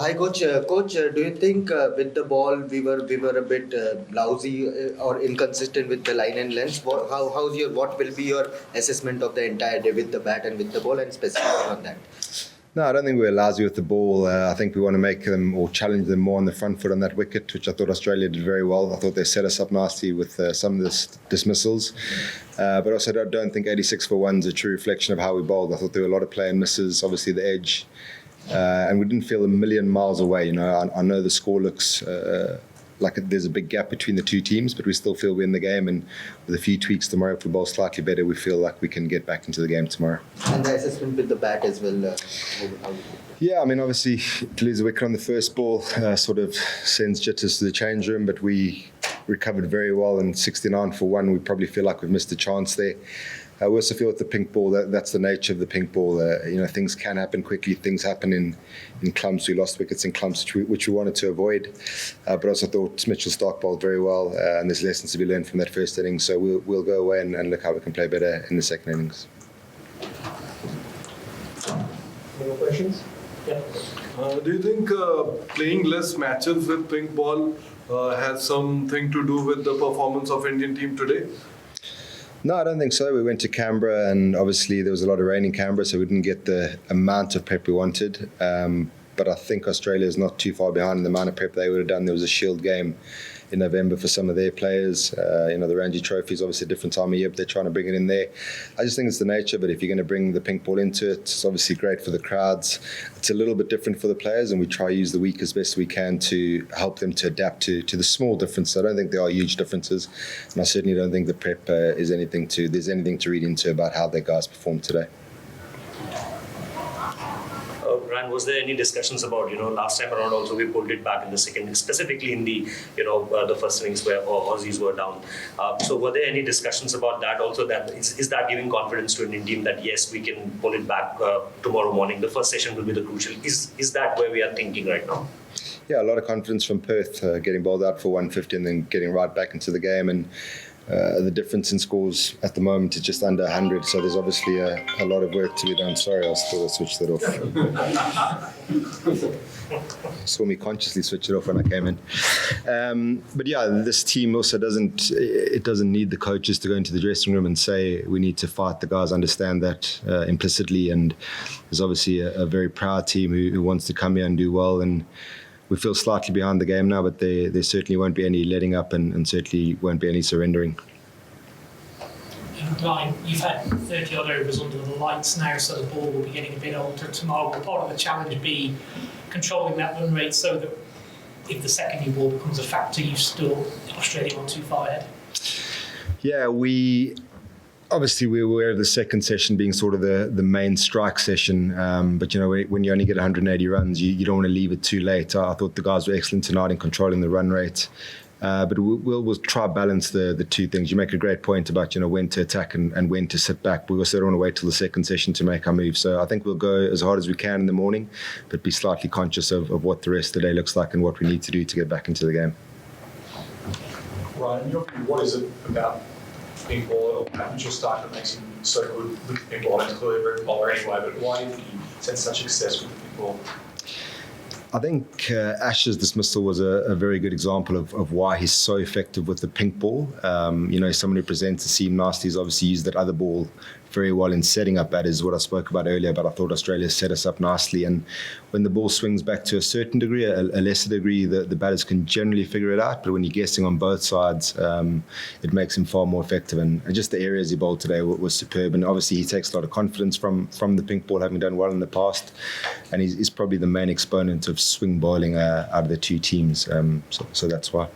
Hi, coach. Do you think with the ball we were a bit lousy or inconsistent with the line and length? What will be your assessment of the entire day with the bat and with the ball, and specifically on that? No, I don't think we're lousy with the ball. I think we want to make them or challenge them more on the front foot on that wicket, which I thought Australia did very well. I thought they set us up nicely with some of the dismissals. But also I don't think 86 for 1 is a true reflection of how we bowled. I thought there were a lot of play and misses, obviously the edge. And we didn't feel a million miles away. I know the score looks like there's a big gap between the two teams, but we still feel we're in the game, and with a few tweaks tomorrow, if we bowl slightly better, we feel like we can get back into the game tomorrow. And the assessment with the bat as well. Yeah, I mean, obviously to lose a wicket on the first ball sort of sends jitters to the change room, but we recovered very well, and 69 for 1, we probably feel like we've missed a chance there. We also feel with the pink ball, that's the nature of the pink ball. Things can happen quickly. Things happen in clumps. We lost wickets in clumps, which we wanted to avoid. But also thought Mitchell Starc bowled very well, and there's lessons to be learned from that first innings. So we'll go away and look how we can play better in the second innings. Any more questions? Yeah. Do you think playing less matches with pink ball has something to do with the performance of Indian team today? No, I don't think so. We went to Canberra, and obviously there was a lot of rain in Canberra, so we didn't get the amount of prep we wanted. But I think Australia is not too far behind in the amount of prep they would have done. There was a Shield game in November for some of their players. The Ranji Trophy is obviously a different time of year, but they're trying to bring it in there. I just think it's the nature, but if you're going to bring the pink ball into it, it's obviously great for the crowds. It's a little bit different for the players, and we try to use the week as best we can to help them to adapt to the small differences. I don't think there are huge differences, and I certainly don't think the prep there's anything to read into about how their guys performed today. Ryan, was there any discussions about, last time around also we pulled it back in the second, specifically in the, the first innings where Aussies were down. So were there any discussions about that also? That is that giving confidence to an Indian team that yes, we can pull it back tomorrow morning? The first session will be the crucial. Is that where we are thinking right now? Yeah, a lot of confidence from Perth, getting bowled out for 150 and then getting right back into the game. And the difference in scores at the moment is just under 100, so there's obviously a lot of work to be done. Sorry, I switched that off. Saw me consciously switch it off when I came in. But yeah, this team also doesn't need the coaches to go into the dressing room and say we need to fight. The guys understand that implicitly, and there's obviously a very proud team who wants to come here and do well. And we feel slightly behind the game now, but there certainly won't be any letting up, and certainly won't be any surrendering. Ryan, you've had 30 odd overs under the lights now, so the ball will be getting a bit older tomorrow. Will part of the challenge be controlling that run rate so that if the second new ball becomes a factor, you've still Australia not too far ahead? Yeah, Obviously, we're aware of the second session being sort of the main strike session, but when you only get 180 runs, you don't want to leave it too late. I thought the guys were excellent tonight in controlling the run rate, but we'll try to balance the two things. You make a great point about when to attack and when to sit back. We also don't want to wait till the second session to make our move. So I think we'll go as hard as we can in the morning, but be slightly conscious of what the rest of the day looks like and what we need to do to get back into the game. Ryan, what is it about pink ball or Mitchell Starc that makes him so good with pink ball? I mean, it's clearly a very good bowler anyway, but why do you think he's had such success with the pink ball? I think Ash's dismissal was a very good example of why he's so effective with the pink ball. Someone who presents the seam nicely. He's obviously used that other ball very well in setting up batters, what I spoke about earlier, but I thought Australia set us up nicely. And when the ball swings back to a certain degree, a lesser degree, the batters can generally figure it out. But when you're guessing on both sides, it makes him far more effective. And just the areas he bowled today was superb. And obviously he takes a lot of confidence from the pink ball, having done well in the past. And he's probably the main exponent of swing bowling out of the two teams. So that's why.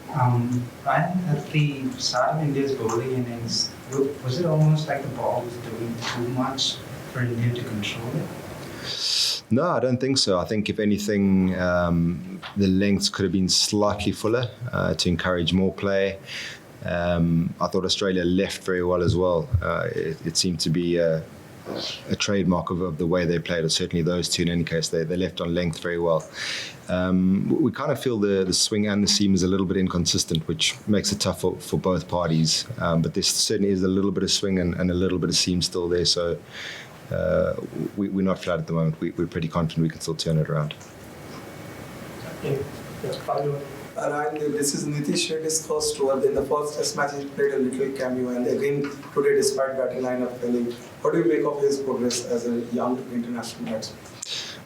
Ryan, at the start of India's bowling innings, was it almost like the ball was doing too much for India to control it? No, I don't think so. I think if anything, the lengths could have been slightly fuller to encourage more play. I thought Australia left very well as well. It seemed to be a trademark of the way they played, or certainly those two in any case. They left on length very well. We kind of feel the swing and the seam is a little bit inconsistent, which makes it tough for both parties. But there certainly is a little bit of swing and a little bit of seam still there. So we're not flat at the moment. We're pretty confident we can still turn it around. Ryan, this is Nitish Reddy's first tour. In the first test match, he played a little cameo, and again today, despite batting lineup failing, what do you make of his progress as a young international batsman?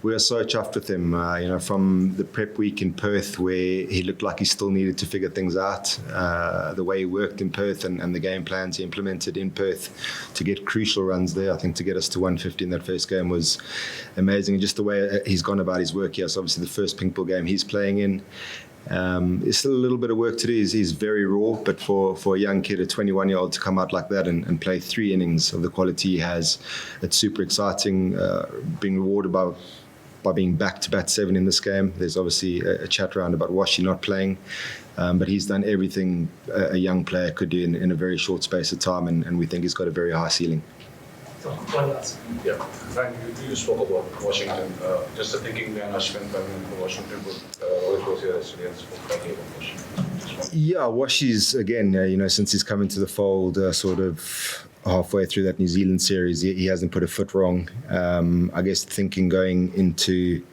We are so chuffed with him. From the prep week in Perth, where he looked like he still needed to figure things out, the way he worked in Perth and the game plans he implemented in Perth to get crucial runs there. I think to get us to 150 in that first game was amazing. And just the way he's gone about his work here. So obviously the first pink ball game he's playing in. There's still a little bit of work to do. He's very raw, but for a young kid, a 21-year-old, to come out like that and play 3 innings of the quality he has, it's super exciting. Being rewarded by being back to bat 7 in this game. There's obviously a chat around about Washi not playing, but he's done everything a young player could do in a very short space of time, and we think he's got a very high ceiling. Yeah, Frank, you spoke about Washington. Just the thinking behind Ashwin coming in for Washington, what was your experience for playing for Washington? Yeah, Washi's, again, since he's come into the fold, sort of halfway through that New Zealand series, he hasn't put a foot wrong. I guess thinking going into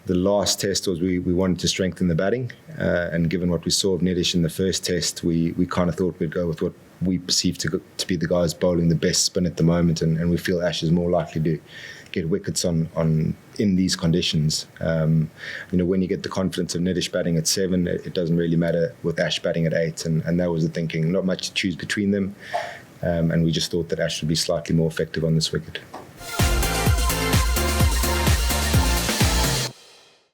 the last test was we wanted to strengthen the batting, and given what we saw of Nitish in the first test, we kind of thought we'd go with what we perceive to be the guys bowling the best spin at the moment, and we feel Ash is more likely to get wickets on in these conditions. When you get the confidence of Nitish batting at 7, it doesn't really matter with Ash batting at 8, and that was the thinking. Not much to choose between them, and we just thought that Ash would be slightly more effective on this wicket.